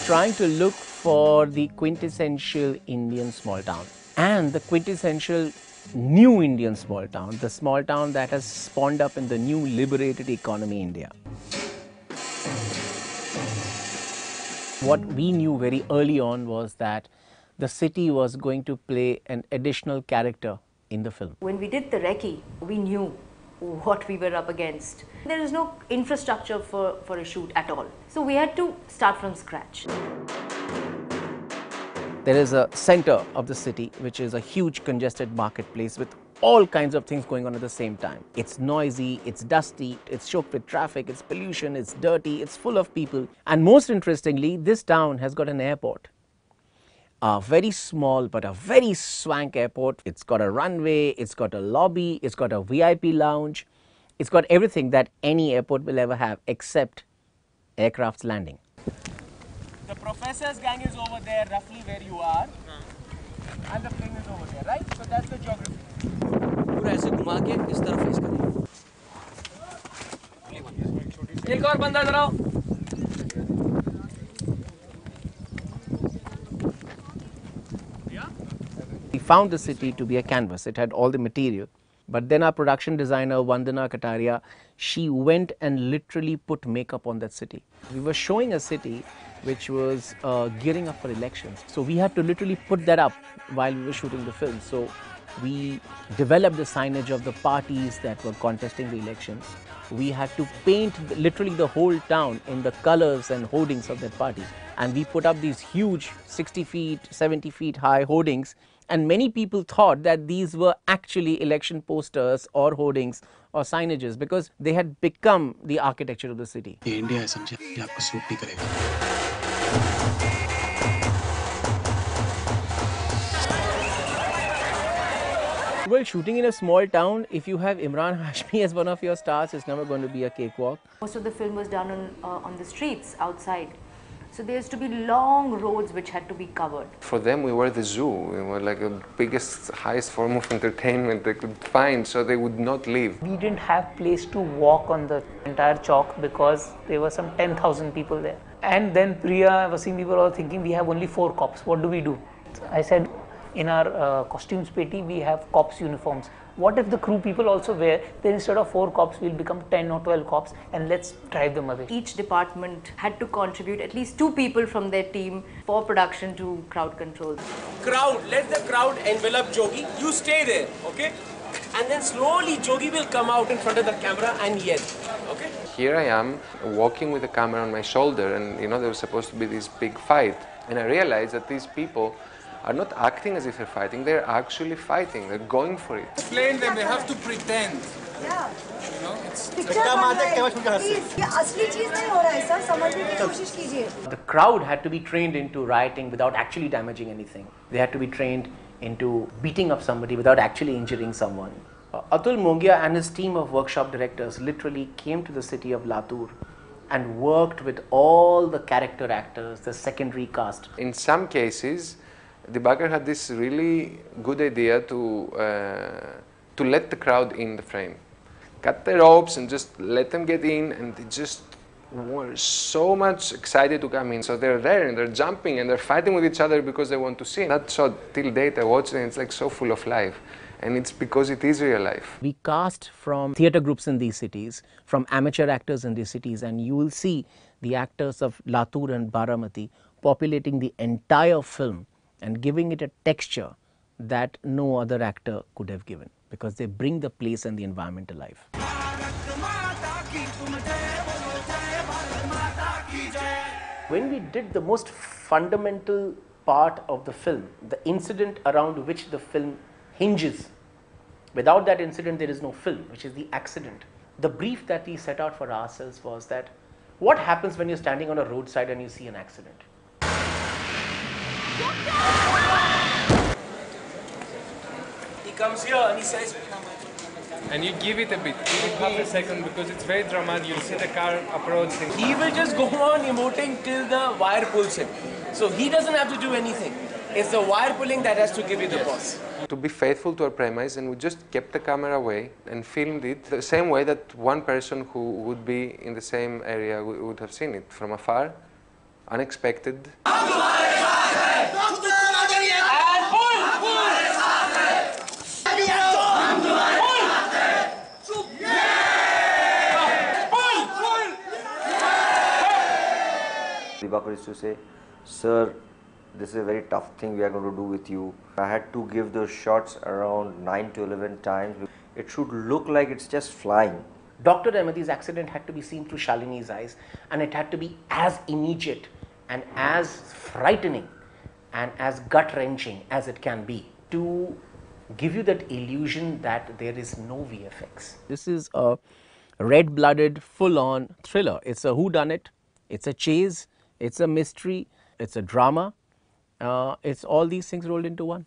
trying to look for the quintessential Indian small town and the quintessential new Indian small town, the small town that has spawned up in the new liberated economy India. What we knew very early on was that the city was going to play an additional character in the film. When we did the recce, we knew what we were up against. There is no infrastructure for a shoot at all. So we had to start from scratch. There is a center of the city which is a huge congested marketplace with all kinds of things going on at the same time. It's noisy, it's dusty, it's choked with traffic, it's pollution, it's dirty, it's full of people. And most interestingly, this town has got an airport. A very small but a very swank airport. It's got a runway, it's got a lobby, it's got a VIP lounge. It's got everything that any airport will ever have except aircraft's landing. The professor's gang is over there, roughly where you are, and the plane is over there, right? So that's the geography. पूरा ऐसे घुमा के इस तरफ face करें। एक और बंदा इधर आओ। We found the city to be a canvas. It had all the material. But then our production designer, Vandana Kataria, she went and literally put makeup on that city. We were showing a city which was gearing up for elections. So we had to literally put that up while we were shooting the film. So we developed the signage of the parties that were contesting the elections. We had to paint literally the whole town in the colors and hoardings of that party. And we put up these huge 60 feet, 70 feet high hoardings. And many people thought that these were actually election posters or hoardings or signages because they had become the architecture of the city. India है समझे, ये आपको suit नहीं करेगा। Well, shooting in a small town, if you have Emraan Hashmi as one of your stars, it's never going to be a cakewalk. Most of the film was done on the streets outside. So there used to be long roads which had to be covered. For them, we were the zoo. We were like the biggest, highest form of entertainment they could find, so they would not leave. We didn't have place to walk on the entire chalk because there were some 10,000 people there. And then Priya, Wasim, we were all thinking we have only 4 cops. What do we do? I said, in our costumes petty, we have cops uniforms. What if the crew people also wear? Then instead of 4 cops, we'll become 10 or 12 cops and let's drive them away. Each department had to contribute at least 2 people from their team for production to crowd control. Crowd, let the crowd envelop Jogi. You stay there, okay? And then slowly Jogi will come out in front of the camera and yell, okay? Here I am, walking with the camera on my shoulder, and you know, there was supposed to be this big fight. And I realized that these people are not acting as if they're fighting, they're actually fighting, they're going for it. Explain them, they have to pretend. Yeah. You know, it's The crowd had to be trained into rioting without actually damaging anything. They had to be trained into beating up somebody without actually injuring someone. Atul Mongia and his team of workshop directors literally came to the city of Latur and worked with all the character actors, the secondary cast. In some cases, the bagger had this really good idea to let the crowd in the frame. Cut the ropes and just let them get in, and they just were so much excited to come in. So they're there and they're jumping and they're fighting with each other because they want to see. That shot, till date, I watched it and it's like so full of life. And it's because it is real life. We cast from theatre groups in these cities, from amateur actors in these cities, and you will see the actors of Latur and Baramati populating the entire film and giving it a texture that no other actor could have given, because they bring the place and the environment to life. When we did the most fundamental part of the film, the incident around which the film hinges, without that incident there is no film, which is the accident. The brief that we set out for ourselves was that what happens when you're standing on a roadside and you see an accident? He comes here and he says, and you give it a bit, give it half a second because it's very dramatic. You'll see the car approaching. he will just go on emoting till the wire pulls him. So he doesn't have to do anything. It's the wire pulling that has to give you the pause. To be faithful to our premise, and we just kept the camera away and filmed it the same way that one person who would be in the same area would have seen it, from afar, unexpected. Diwakar used to say, "Sir, this is a very tough thing we are going to do with you." I had to give those shots around 9 to 11 times. It should look like it's just flying. Dr. Ahmadi's accident had to be seen through Shalini's eyes, and it had to be as immediate and as frightening and as gut-wrenching as it can be to give you that illusion that there is no VFX. This is a red-blooded, full-on thriller. It's a whodunit, it's a chase, it's a mystery, it's a drama, it's all these things rolled into one.